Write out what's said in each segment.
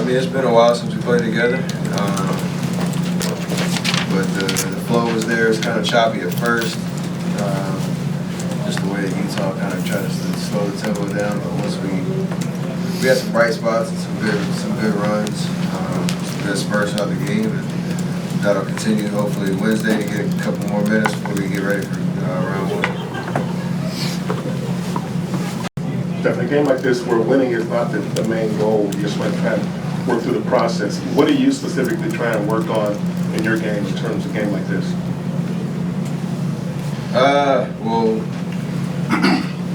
mean, it's been a while since we played together, but the flow was there. It's kind of choppy at first, just the way that Utah kind of tried to slow the tempo down. But once we had some bright spots and some good runs, some good spurts out the game, and that'll continue hopefully Wednesday to get a couple more minutes before we get ready for round one. Definitely, a game like this where winning is not the main goal, you just want to kind of work through the process. What do you specifically try and work on in your game in terms of a game like this? Well,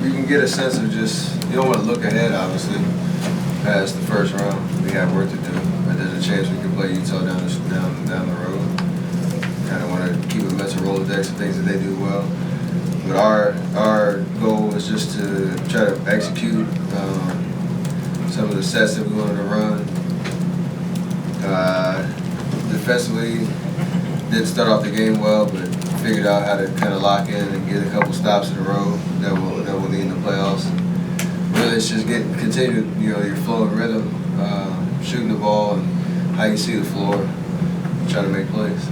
you can get a sense of just, you don't want to look ahead, obviously, past the first round. We have work to do, but there's a chance we can play Utah down the road. Kind of want to keep a mental Rolodex of things that they do well. But our goal is just to try to execute some of the sets that we wanted to run. Defensively, didn't start off the game well, but figured out how to kind of lock in and get a couple stops in a row that will lead in the playoffs. Really, it's just continue, your flow and rhythm, shooting the ball and how you see the floor, try to make plays.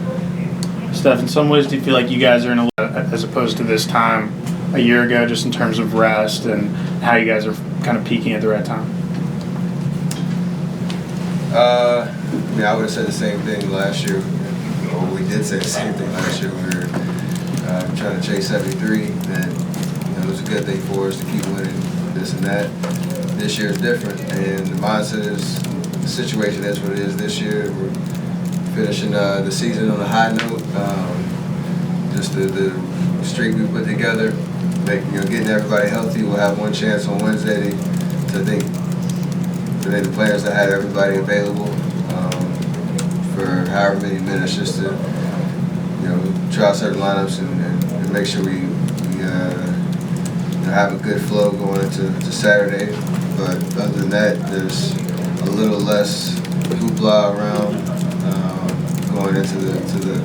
Steph, in some ways, do you feel like you guys are in a as opposed to this time a year ago, just in terms of rest and how you guys are kind of peaking at the right time? I mean, I would have said the same thing last year. Or we did say the same thing last year. We were trying to chase 73. That it was a good thing for us to keep winning this and that. This year is different, and the mindset is the situation is what it is this year. We're finishing the season on a high note. Just the streak we put together, getting everybody healthy. We'll have one chance on Wednesday to think today the players that had everybody available for however many minutes, just to try certain lineups and make sure we have a good flow going into Saturday. But other than that, there's a little less hoopla around going into the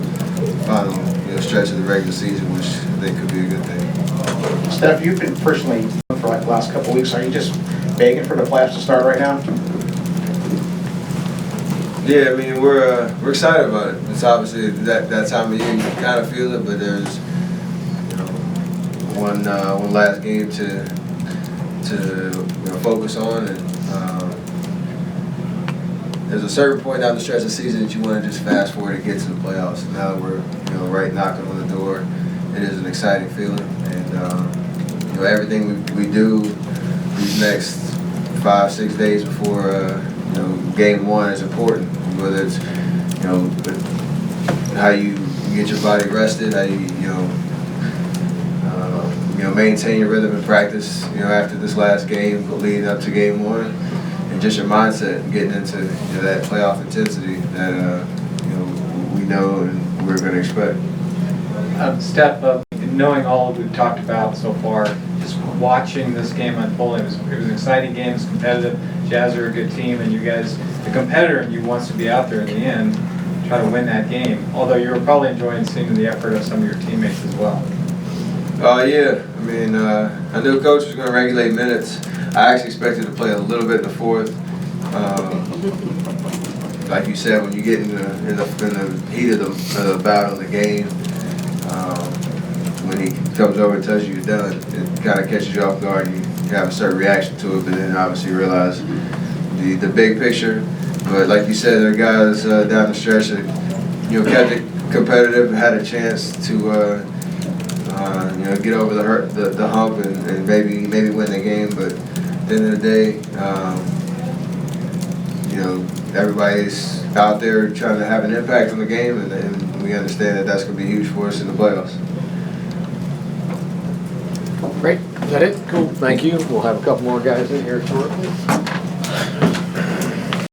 final stretch of the regular season, which I think could be a good thing. Steph, you've been personally for like the last couple of weeks. Are you just begging for the playoffs to start right now? Yeah, I mean we're excited about it. It's obviously that time of year you kind of feel it, but there's one last game to focus on, and there's a certain point down the stretch of the season that you want to just fast forward to get to the playoffs. And now that we're right knocking on the door, it is an exciting feeling, and everything we do these next 5-6 days before game one is important. Whether it's how you get your body rested, how you maintain your rhythm in practice after this last game leading up to game one, and just your mindset getting into that playoff intensity that we know and we're going to expect. Steph, knowing all we've talked about so far, just watching this game unfold, it was an exciting game. It's competitive. Jazz are a good team, and you guys, the competitor in you wants to be out there in the end, try to win that game. Although you were probably enjoying seeing the effort of some of your teammates as well. Yeah. I mean, I knew Coach was going to regulate minutes. I actually expected to play a little bit in the fourth. Like you said, when you get in the heat of the battle of the game, when he comes over and tells you you're done, it kind of catches you off guard. You have a certain reaction to it, but then obviously you realize the big picture. But like you said, there are guys down the stretch that kept it competitive and had a chance to get over the hump and maybe win the game. But at the end of the day, everybody's out there trying to have an impact on the game, and we understand that that's going to be huge for us in the playoffs. Great. Is that it? Cool. Thank you. We'll have a couple more guys in here shortly.